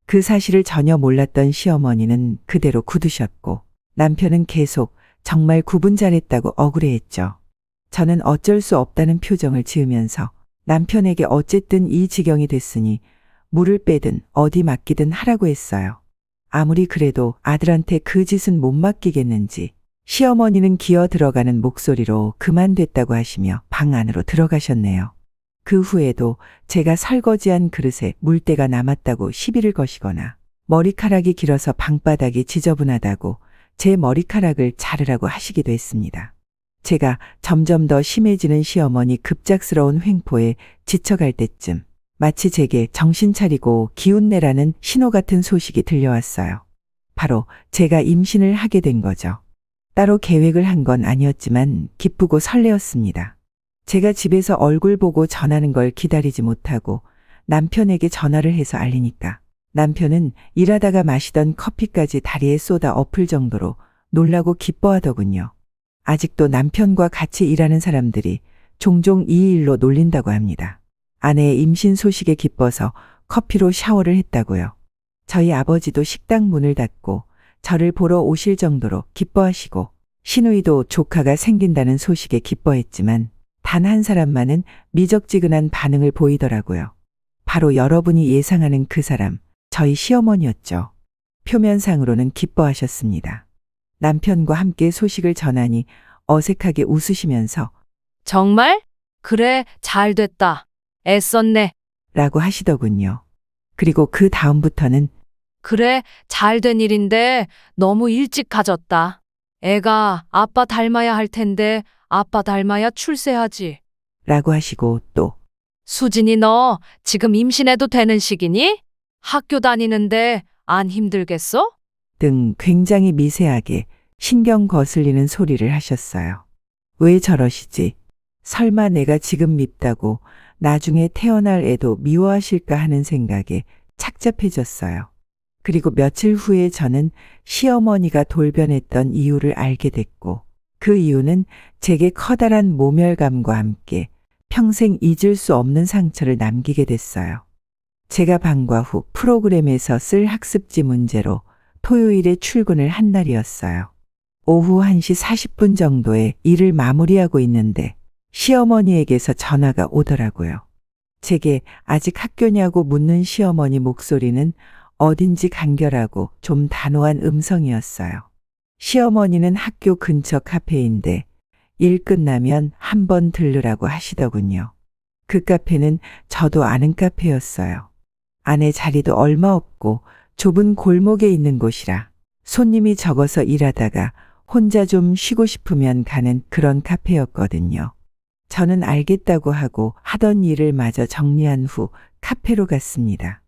S1: 그 사실을 전혀 몰랐던 시어머니는 그대로 굳으셨고 남편은 계속 정말 구분 잘했다고 억울해했죠. 저는 어쩔 수 없다는 표정을 지으면서 남편에게 어쨌든 이 지경이 됐으니 물을 빼든 어디 맡기든 하라고 했어요. 아무리 그래도 아들한테 그 짓은 못 맡기겠는지 시어머니는 기어 들어가는 목소리로 그만됐다고 하시며 방 안으로 들어가셨네요. 그 후에도 제가 설거지한 그릇에 물때가 남았다고 시비를 거시거나 머리카락이 길어서 방바닥이 지저분하다고 제 머리카락을 자르라고 하시기도 했습니다. 제가 점점 더 심해지는 시어머니 급작스러운 횡포에 지쳐갈 때쯤 마치 제게 정신 차리고 기운 내라는 신호 같은 소식이 들려왔어요. 바로 제가 임신을 하게 된 거죠. 따로 계획을 한 건 아니었지만 기쁘고 설레었습니다. 제가 집에서 얼굴 보고 전하는 걸 기다리지 못하고 남편에게 전화를 해서 알리니까 남편은 일하다가 마시던 커피까지 다리에 쏟아 엎을 정도로 놀라고 기뻐하더군요. 아직도 남편과 같이 일하는 사람들이 종종 이 일로 놀린다고 합니다. 아내의 임신 소식에 기뻐서 커피로 샤워를 했다고요. 저희 아버지도 식당 문을 닫고 저를 보러 오실 정도로 기뻐하시고 시누이도 조카가 생긴다는 소식에 기뻐했지만 단 한 사람만은 미적지근한 반응을 보이더라고요. 바로 여러분이 예상하는 그 사람, 저희 시어머니였죠. 표면상으로는 기뻐하셨습니다. 남편과 함께 소식을 전하니 어색하게 웃으시면서
S5: 정말? 그래, 잘 됐다. 애썼네.
S1: 라고 하시더군요. 그리고 그 다음부터는
S5: 그래, 잘 된 일인데 너무 일찍 가졌다. 애가 아빠 닮아야 할 텐데 아빠 닮아야 출세하지.
S1: 라고 하시고 또
S5: 수진이 너 지금 임신해도 되는 시기니? 학교 다니는데 안 힘들겠어?
S1: 등 굉장히 미세하게 신경 거슬리는 소리를 하셨어요. 왜 저러시지? 설마 내가 지금 밉다고 나중에 태어날 애도 미워하실까 하는 생각에 착잡해졌어요. 그리고 며칠 후에 저는 시어머니가 돌변했던 이유를 알게 됐고 그 이유는 제게 커다란 모멸감과 함께 평생 잊을 수 없는 상처를 남기게 됐어요. 제가 방과 후 프로그램에서 쓸 학습지 문제로 토요일에 출근을 한 날이었어요. 오후 1시 40분 정도에 일을 마무리하고 있는데 시어머니에게서 전화가 오더라고요. 제게 아직 학교냐고 묻는 시어머니 목소리는 어딘지 간결하고 좀 단호한 음성이었어요. 시어머니는 학교 근처 카페인데 일 끝나면 한번 들르라고 하시더군요. 그 카페는 저도 아는 카페였어요. 안에 자리도 얼마 없고 좁은 골목에 있는 곳이라 손님이 적어서 일하다가 혼자 좀 쉬고 싶으면 가는 그런 카페였거든요. 저는 알겠다고 하고 하던 일을 마저 정리한 후 카페로 갔습니다.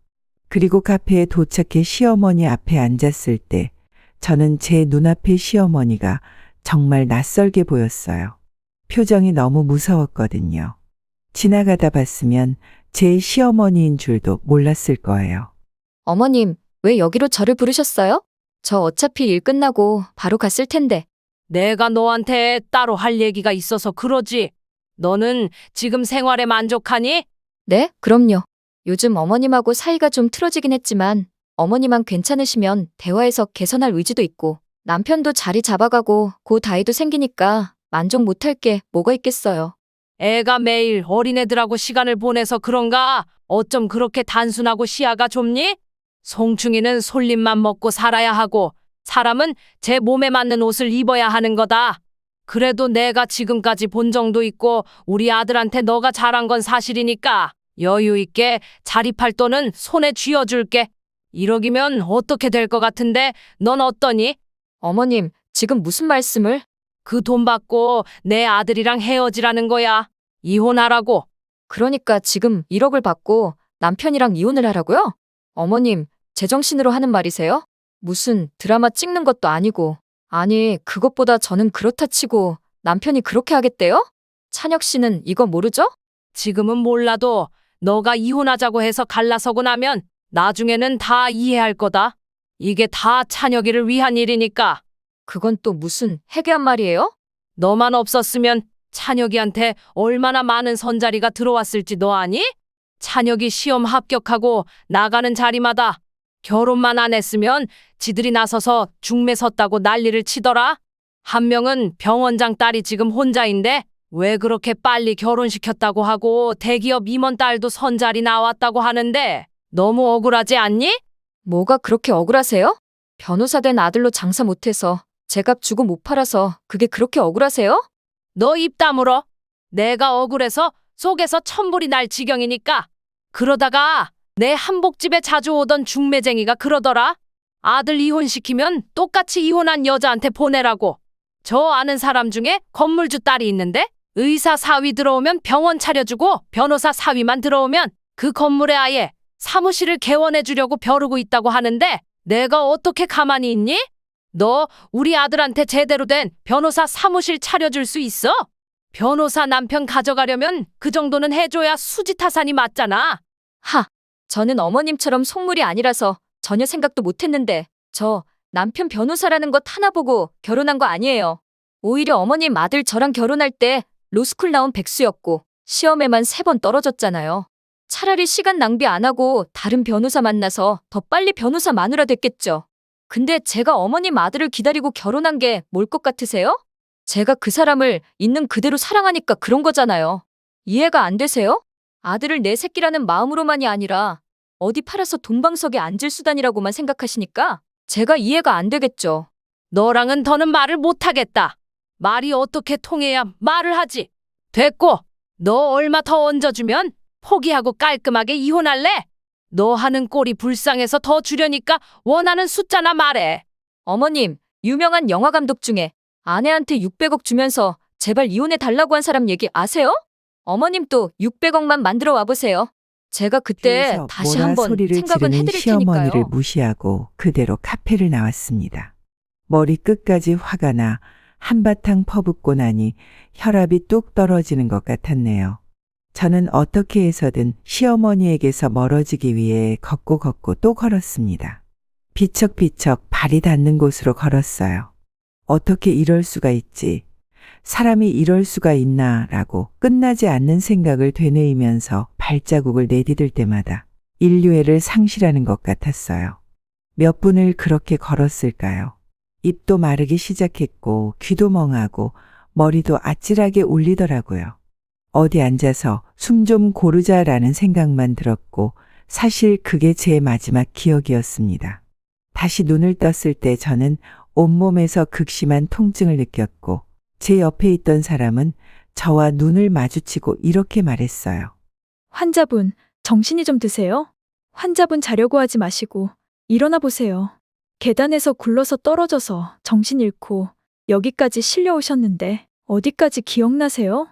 S1: 그리고 카페에 도착해 시어머니 앞에 앉았을 때 저는 제 눈앞의 시어머니가 정말 낯설게 보였어요. 표정이 너무 무서웠거든요. 지나가다 봤으면 제 시어머니인 줄도 몰랐을 거예요.
S3: 어머님, 왜 여기로 저를 부르셨어요? 저 어차피 일 끝나고 바로 갔을 텐데.
S5: 내가 너한테 따로 할 얘기가 있어서 그러지. 너는 지금 생활에 만족하니?
S3: 네, 그럼요. 요즘 어머님하고 사이가 좀 틀어지긴 했지만 어머니만 괜찮으시면 대화해서 개선할 의지도 있고 남편도 자리 잡아가고 고 다이도 생기니까 만족 못할 게 뭐가 있겠어요.
S5: 애가 매일 어린애들하고 시간을 보내서 그런가? 어쩜 그렇게 단순하고 시야가 좁니? 송충이는 솔잎만 먹고 살아야 하고 사람은 제 몸에 맞는 옷을 입어야 하는 거다. 그래도 내가 지금까지 본 정도 있고 우리 아들한테 너가 잘한 건 사실이니까 여유 있게 자립할 돈은 손에 쥐어줄게. 1억이면 어떻게 될 것 같은데 넌 어떠니?
S3: 어머님, 지금 무슨 말씀을?
S5: 그 돈 받고 내 아들이랑 헤어지라는 거야. 이혼하라고.
S3: 그러니까 지금 1억을 받고 남편이랑 이혼을 하라고요? 어머님, 제정신으로 하는 말이세요? 무슨 드라마 찍는 것도 아니고. 아니, 그것보다 저는 그렇다 치고 남편이 그렇게 하겠대요? 찬혁 씨는 이거 모르죠?
S5: 지금은 몰라도 너가 이혼하자고 해서 갈라서고 나면 나중에는 다 이해할 거다. 이게 다 찬혁이를 위한 일이니까.
S3: 그건 또 무슨 해괴한 말이에요?
S5: 너만 없었으면 찬혁이한테 얼마나 많은 선자리가 들어왔을지 너 아니? 찬혁이 시험 합격하고 나가는 자리마다 결혼만 안 했으면 지들이 나서서 중매 섰다고 난리를 치더라. 한 명은 병원장 딸이 지금 혼자인데 왜 그렇게 빨리 결혼시켰다고 하고 대기업 임원 딸도 선자리 나왔다고 하는데 너무 억울하지 않니?
S3: 뭐가 그렇게 억울하세요? 변호사 된 아들로 장사 못해서 제값 주고 못 팔아서 그게 그렇게 억울하세요?
S5: 너 입 다물어. 내가 억울해서 속에서 천불이 날 지경이니까. 그러다가 내 한복집에 자주 오던 중매쟁이가 그러더라. 아들 이혼시키면 똑같이 이혼한 여자한테 보내라고. 저 아는 사람 중에 건물주 딸이 있는데 의사 사위 들어오면 병원 차려주고 변호사 사위만 들어오면 그 건물에 아예 사무실을 개원해 주려고 벼르고 있다고 하는데 내가 어떻게 가만히 있니? 너 우리 아들한테 제대로 된 변호사 사무실 차려줄 수 있어? 변호사 남편 가져가려면 그 정도는 해줘야 수지타산이 맞잖아.
S3: 저는 어머님처럼 속물이 아니라서 전혀 생각도 못했는데 저 남편 변호사라는 것 하나 보고 결혼한 거 아니에요. 오히려 어머님 아들 저랑 결혼할 때 로스쿨 나온 백수였고 시험에만 3번 떨어졌잖아요. 차라리 시간 낭비 안 하고 다른 변호사 만나서 더 빨리 변호사 마누라 됐겠죠. 근데 제가 어머님 아들을 기다리고 결혼한 게 뭘 것 같으세요? 제가 그 사람을 있는 그대로 사랑하니까 그런 거잖아요. 이해가 안 되세요? 아들을 내 새끼라는 마음으로만이 아니라 어디 팔아서 돈방석에 앉을 수단이라고만 생각하시니까 제가 이해가 안 되겠죠.
S5: 너랑은 더는 말을 못하겠다. 말이 어떻게 통해야 말을 하지? 됐고, 너 얼마 더 얹어주면 포기하고 깔끔하게 이혼할래? 너 하는 꼴이 불쌍해서 더 주려니까 원하는 숫자나 말해.
S3: 어머님, 유명한 영화 감독 중에 아내한테 600억 주면서 제발 이혼해 달라고 한 사람 얘기 아세요? 어머님 또 600억만 만들어 와보세요. 제가 그때
S1: 뒤에서
S3: 다시
S1: 뭐라
S3: 한번
S1: 소리를
S3: 생각은
S1: 지르는
S3: 해드릴
S1: 시어머니를
S3: 테니까요.
S1: 무시하고 그대로 카페를 나왔습니다. 머리 끝까지 화가 나 한바탕 퍼붓고 나니 혈압이 뚝 떨어지는 것 같았네요. 저는 어떻게 해서든 시어머니에게서 멀어지기 위해 걷고 또 걸었습니다. 비척비척 발이 닿는 곳으로 걸었어요. 어떻게 이럴 수가 있지? 사람이 이럴 수가 있나라고 끝나지 않는 생각을 되뇌이면서 발자국을 내디딜 때마다 인류애를 상실하는 것 같았어요. 몇 분을 그렇게 걸었을까요? 입도 마르기 시작했고 귀도 멍하고 머리도 아찔하게 울리더라고요. 어디 앉아서 숨 좀 고르자라는 생각만 들었고 사실 그게 제 마지막 기억이었습니다. 다시 눈을 떴을 때 저는 온몸에서 극심한 통증을 느꼈고 제 옆에 있던 사람은 저와 눈을 마주치고 이렇게 말했어요.
S7: 환자분, 정신이 좀 드세요? 환자분 자려고 하지 마시고 일어나 보세요. 계단에서 굴러서 떨어져서 정신 잃고 여기까지 실려오셨는데 어디까지 기억나세요?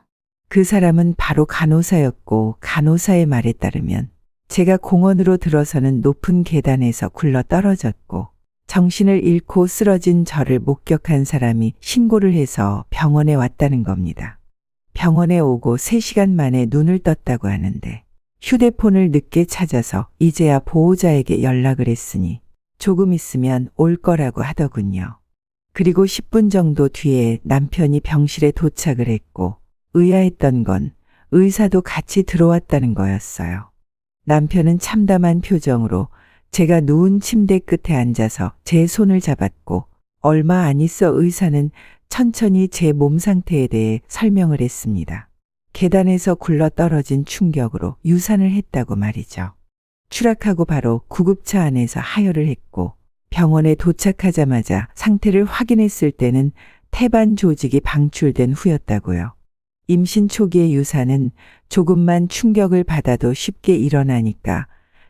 S1: 그 사람은 바로 간호사였고 간호사의 말에 따르면 제가 공원으로 들어서는 높은 계단에서 굴러 떨어졌고 정신을 잃고 쓰러진 저를 목격한 사람이 신고를 해서 병원에 왔다는 겁니다. 병원에 오고 3시간 만에 눈을 떴다고 하는데 휴대폰을 늦게 찾아서 이제야 보호자에게 연락을 했으니 조금 있으면 올 거라고 하더군요. 그리고 10분 정도 뒤에 남편이 병실에 도착을 했고 의아했던 건 의사도 같이 들어왔다는 거였어요. 남편은 참담한 표정으로 제가 누운 침대 끝에 앉아서 제 손을 잡았고 얼마 안 있어 의사는 천천히 제 몸 상태에 대해 설명을 했습니다. 계단에서 굴러 떨어진 충격으로 유산을 했다고 말이죠. 추락하고 바로 구급차 안에서 하혈을 했고 병원에 도착하자마자 상태를 확인했을 때는 태반 조직이 방출된 후였다고요. 임신 초기의 유산은 조금만 충격을 받아도 쉽게 일어나니까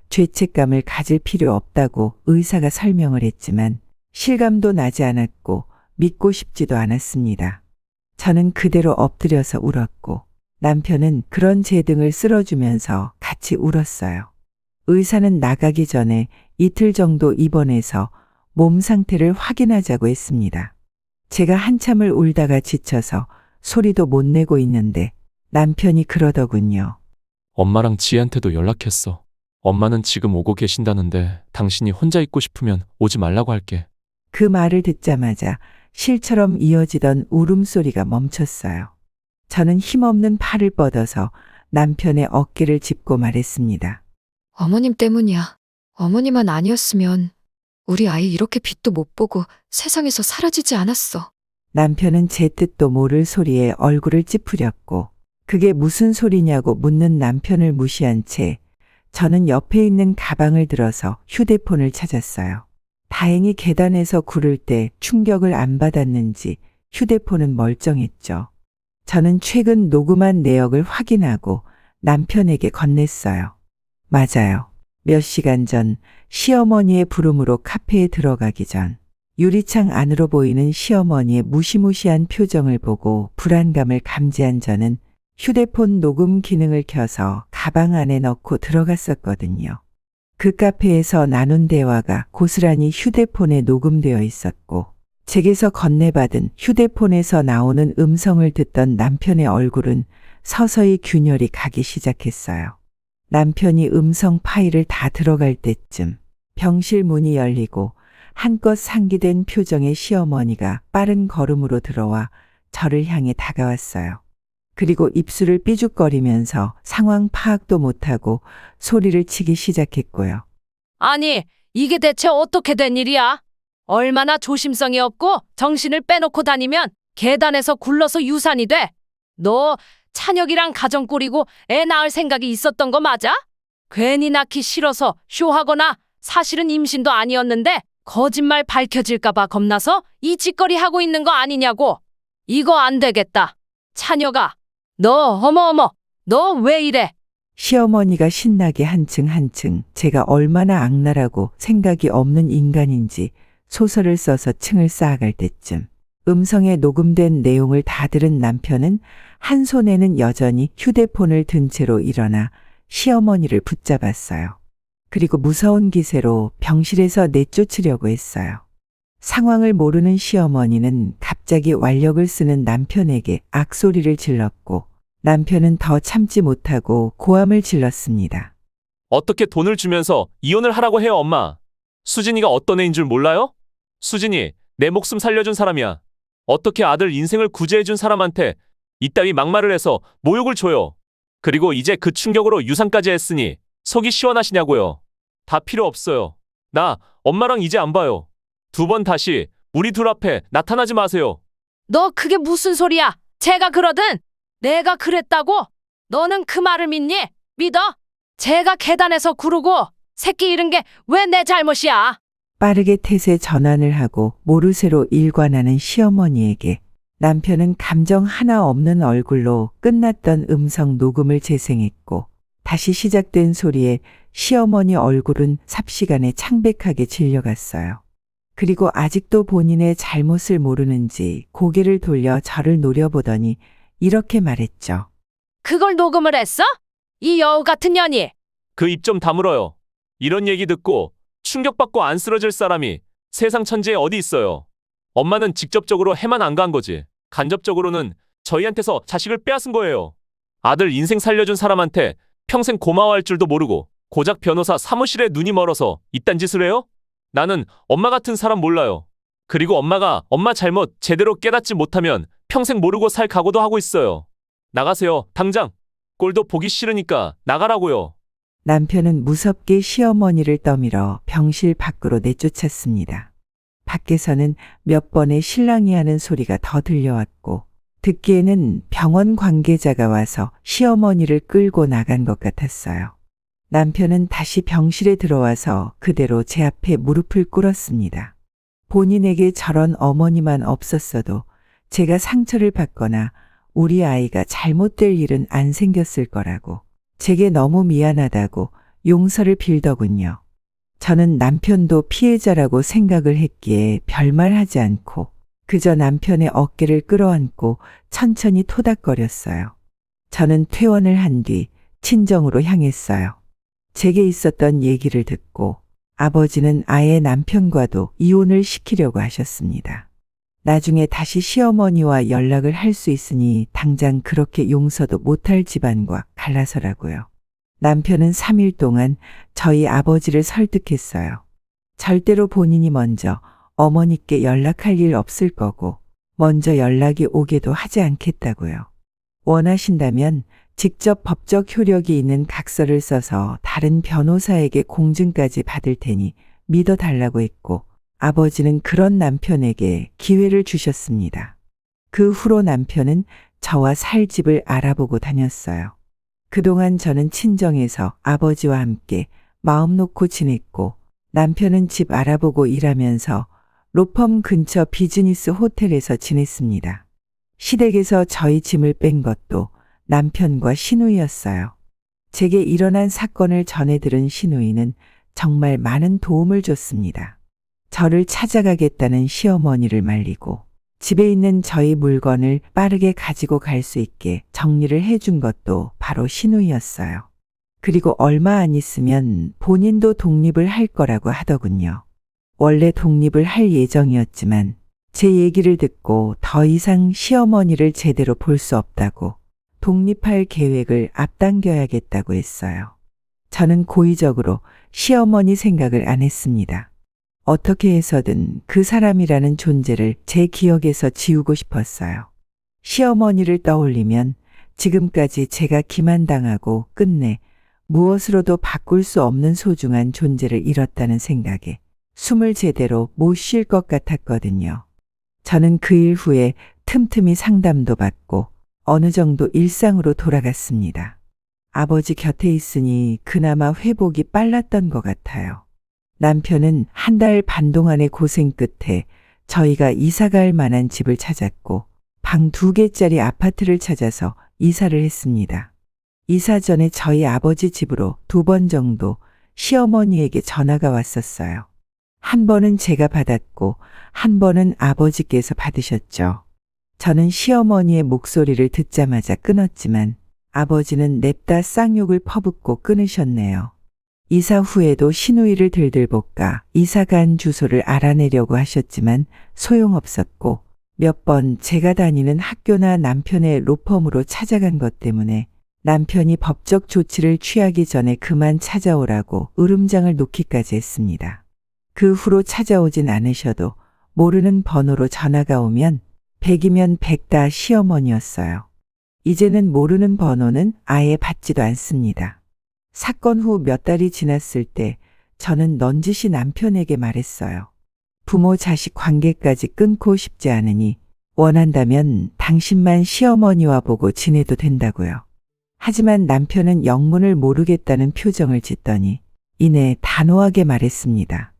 S1: 죄책감을 가질 필요 없다고 의사가 설명을 했지만 실감도 나지 않았고 믿고 싶지도 않았습니다. 저는 그대로 엎드려서 울었고 남편은 그런 제 등을 쓸어주면서 같이 울었어요. 의사는 나가기 전에 이틀 정도 입원해서 몸 상태를 확인하자고 했습니다. 제가 한참을 울다가 지쳐서 소리도 못 내고 있는데 남편이 그러더군요.
S4: 엄마랑 지혜한테도 연락했어. 엄마는 지금 오고 계신다는데 당신이 혼자 있고 싶으면 오지 말라고 할게.
S1: 그 말을 듣자마자 실처럼 이어지던 울음소리가 멈췄어요. 저는 힘없는 팔을 뻗어서 남편의 어깨를 짚고 말했습니다.
S3: 어머님 때문이야. 어머니만 아니었으면 우리 아이 이렇게 빛도 못 보고 세상에서 사라지지 않았어.
S1: 남편은 제 뜻도 모를 소리에 얼굴을 찌푸렸고 그게 무슨 소리냐고 묻는 남편을 무시한 채 저는 옆에 있는 가방을 들어서 휴대폰을 찾았어요. 다행히 계단에서 구를 때 충격을 안 받았는지 휴대폰은 멀쩡했죠. 저는 최근 녹음한 내역을 확인하고 남편에게 건넸어요. 맞아요. 몇 시간 전 시어머니의 부름으로 카페에 들어가기 전 유리창 안으로 보이는 시어머니의 무시무시한 표정을 보고 불안감을 감지한 저는 휴대폰 녹음 기능을 켜서 가방 안에 넣고 들어갔었거든요. 그 카페에서 나눈 대화가 고스란히 휴대폰에 녹음되어 있었고 제게서 건네받은 휴대폰에서 나오는 음성을 듣던 남편의 얼굴은 서서히 균열이 가기 시작했어요. 남편이 음성 파일을 다 들어갈 때쯤 병실 문이 열리고 한껏 상기된 표정의 시어머니가 빠른 걸음으로 들어와 저를 향해 다가왔어요. 그리고 입술을 삐죽거리면서 상황 파악도 못하고 소리를 치기 시작했고요.
S5: 아니, 이게 대체 어떻게 된 일이야? 얼마나 조심성이 없고 정신을 빼놓고 다니면 계단에서 굴러서 유산이 돼. 너 찬혁이랑 가정 꾸리고 애 낳을 생각이 있었던 거 맞아? 괜히 낳기 싫어서 쇼하거나 사실은 임신도 아니었는데 거짓말 밝혀질까봐 겁나서 이 짓거리 하고 있는 거 아니냐고. 이거 안 되겠다. 찬혁아, 너 어머 너 왜 이래?
S1: 시어머니가 신나게 한층 제가 얼마나 악랄하고 생각이 없는 인간인지 소설을 써서 층을 쌓아갈 때쯤 음성에 녹음된 내용을 다 들은 남편은 한 손에는 여전히 휴대폰을 든 채로 일어나 시어머니를 붙잡았어요. 그리고 무서운 기세로 병실에서 내쫓으려고 했어요. 상황을 모르는 시어머니는 갑자기 완력을 쓰는 남편에게 악소리를 질렀고 남편은 더 참지 못하고 고함을 질렀습니다.
S4: 어떻게 돈을 주면서 이혼을 하라고 해요, 엄마? 수진이가 어떤 애인 줄 몰라요? 수진이 내 목숨 살려준 사람이야. 어떻게 아들 인생을 구제해준 사람한테 이따위 막말을 해서 모욕을 줘요. 그리고 이제 그 충격으로 유산까지 했으니 속이 시원하시냐고요. 다 필요 없어요. 나 엄마랑 이제 안 봐요. 2번 다시 우리 둘 앞에 나타나지 마세요.
S5: 너 그게 무슨 소리야? 제가 그러든 내가 그랬다고? 너는 그 말을 믿니? 믿어? 제가 계단에서 구르고 새끼 잃은 게 왜 내 잘못이야?
S1: 빠르게 태세 전환을 하고 모르쇠로 일관하는 시어머니에게 남편은 감정 하나 없는 얼굴로 끝났던 음성 녹음을 재생했고 다시 시작된 소리에 시어머니 얼굴은 삽시간에 창백하게 질려갔어요. 그리고 아직도 본인의 잘못을 모르는지 고개를 돌려 저를 노려보더니 이렇게 말했죠.
S5: 그걸 녹음을 했어? 이 여우 같은 년이.
S4: 그 입 좀 다물어요. 이런 얘기 듣고 충격받고 안 쓰러질 사람이 세상 천지에 어디 있어요. 엄마는 직접적으로 해만 안 간 거지. 간접적으로는 저희한테서 자식을 빼앗은 거예요. 아들 인생 살려준 사람한테 평생 고마워할 줄도 모르고 고작 변호사 사무실에 눈이 멀어서 이딴 짓을 해요? 나는 엄마 같은 사람 몰라요. 그리고 엄마가 엄마 잘못 제대로 깨닫지 못하면 평생 모르고 살 각오도 하고 있어요. 나가세요, 당장. 꼴도 보기 싫으니까 나가라고요.
S1: 남편은 무섭게 시어머니를 떠밀어 병실 밖으로 내쫓았습니다. 밖에서는 몇 번의 신랑이 하는 소리가 더 들려왔고 듣기에는 병원 관계자가 와서 시어머니를 끌고 나간 것 같았어요. 남편은 다시 병실에 들어와서 그대로 제 앞에 무릎을 꿇었습니다. 본인에게 저런 어머니만 없었어도 제가 상처를 받거나 우리 아이가 잘못될 일은 안 생겼을 거라고 제게 너무 미안하다고 용서를 빌더군요. 저는 남편도 피해자라고 생각을 했기에 별말하지 않고 그저 남편의 어깨를 끌어안고 천천히 토닥거렸어요. 저는 퇴원을 한 뒤 친정으로 향했어요. 제게 있었던 얘기를 듣고 아버지는 아예 남편과도 이혼을 시키려고 하셨습니다. 나중에 다시 시어머니와 연락을 할 수 있으니 당장 그렇게 용서도 못할 집안과 갈라서라고요. 남편은 3일 동안 저희 아버지를 설득했어요. 절대로 본인이 먼저 어머니께 연락할 일 없을 거고 먼저 연락이 오게도 하지 않겠다고요. 원하신다면 직접 법적 효력이 있는 각서를 써서 다른 변호사에게 공증까지 받을 테니 믿어달라고 했고 아버지는 그런 남편에게 기회를 주셨습니다. 그 후로 남편은 저와 살 집을 알아보고 다녔어요. 그동안 저는 친정에서 아버지와 함께 마음 놓고 지냈고 남편은 집 알아보고 일하면서 로펌 근처 비즈니스 호텔에서 지냈습니다. 시댁에서 저희 짐을 뺀 것도 남편과 시누이였어요. 제게 일어난 사건을 전해 들은 시누이는 정말 많은 도움을 줬습니다. 저를 찾아가겠다는 시어머니를 말리고 집에 있는 저희 물건을 빠르게 가지고 갈 수 있게 정리를 해준 것도 바로 시누이였어요. 그리고 얼마 안 있으면 본인도 독립을 할 거라고 하더군요. 원래 독립을 할 예정이었지만 제 얘기를 듣고 더 이상 시어머니를 제대로 볼 수 없다고 독립할 계획을 앞당겨야겠다고 했어요. 저는 고의적으로 시어머니 생각을 안 했습니다. 어떻게 해서든 그 사람이라는 존재를 제 기억에서 지우고 싶었어요. 시어머니를 떠올리면 지금까지 제가 기만당하고 끝내 무엇으로도 바꿀 수 없는 소중한 존재를 잃었다는 생각에 숨을 제대로 못 쉴 것 같았거든요. 저는 그 일 후에 틈틈이 상담도 받고 어느 정도 일상으로 돌아갔습니다. 아버지 곁에 있으니 그나마 회복이 빨랐던 것 같아요. 남편은 한 달 반 동안의 고생 끝에 저희가 이사 갈 만한 집을 찾았고 방 2개짜리 아파트를 찾아서 이사를 했습니다. 이사 전에 저희 아버지 집으로 2번 정도 시어머니에게 전화가 왔었어요. 한 번은 제가 받았고 한 번은 아버지께서 받으셨죠. 저는 시어머니의 목소리를 듣자마자 끊었지만 아버지는 냅다 쌍욕을 퍼붓고 끊으셨네요. 이사 후에도 시누이를 들들 볶아 이사 간 주소를 알아내려고 하셨지만 소용없었고 몇 번 제가 다니는 학교나 남편의 로펌으로 찾아간 것 때문에 남편이 법적 조치를 취하기 전에 그만 찾아오라고 으름장을 놓기까지 했습니다. 그 후로 찾아오진 않으셔도 모르는 번호로 전화가 오면 100이면 100 다 시어머니였어요. 이제는 모르는 번호는 아예 받지도 않습니다. 사건 후 몇 달이 지났을 때 저는 넌지시 남편에게 말했어요. 부모 자식 관계까지 끊고 싶지 않으니 원한다면 당신만 시어머니와 보고 지내도 된다고요. 하지만 남편은 영문을 모르겠다는 표정을 짓더니 이내 단호하게 말했습니다.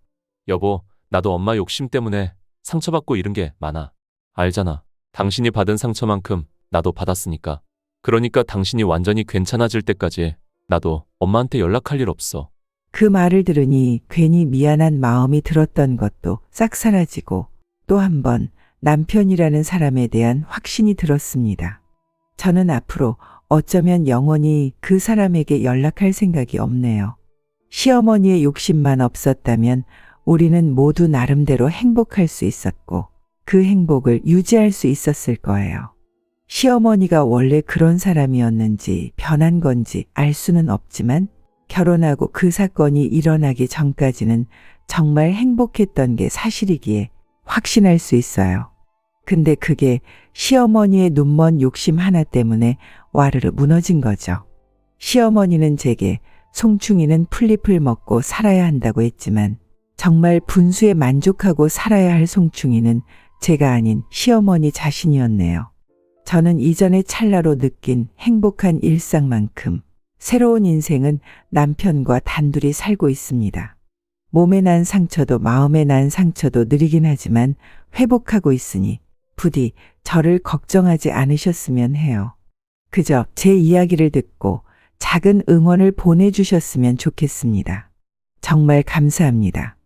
S4: 여보, 나도 엄마 욕심 때문에 상처받고 잃은 게 많아. 알잖아. 당신이 받은 상처만큼 나도 받았으니까. 그러니까 당신이 완전히 괜찮아질 때까지 나도 엄마한테 연락할 일 없어.
S1: 그 말을 들으니 괜히 미안한 마음이 들었던 것도 싹 사라지고 또 한 번 남편이라는 사람에 대한 확신이 들었습니다. 저는 앞으로 어쩌면 영원히 그 사람에게 연락할 생각이 없네요. 시어머니의 욕심만 없었다면 우리는 모두 나름대로 행복할 수 있었고 그 행복을 유지할 수 있었을 거예요. 시어머니가 원래 그런 사람이었는지 변한 건지 알 수는 없지만 결혼하고 그 사건이 일어나기 전까지는 정말 행복했던 게 사실이기에 확신할 수 있어요. 근데 그게 시어머니의 눈먼 욕심 하나 때문에 와르르 무너진 거죠. 시어머니는 제게 송충이는 풀잎을 먹고 살아야 한다고 했지만 정말 분수에 만족하고 살아야 할 송충이는 제가 아닌 시어머니 자신이었네요. 저는 이전에 찰나로 느낀 행복한 일상만큼 새로운 인생은 남편과 단둘이 살고 있습니다. 몸에 난 상처도 마음에 난 상처도 느리긴 하지만 회복하고 있으니 부디 저를 걱정하지 않으셨으면 해요. 그저 제 이야기를 듣고 작은 응원을 보내주셨으면 좋겠습니다. 정말 감사합니다.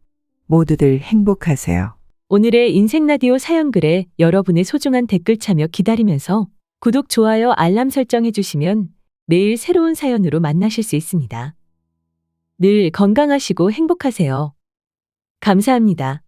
S1: 모두들 행복하세요.
S2: 오늘의 인생라디오 사연글에 여러분의 소중한 댓글 참여 기다리면서 구독, 좋아요, 알람 설정해 주시면 매일 새로운 사연으로 만나실 수 있습니다. 늘 건강하시고 행복하세요. 감사합니다.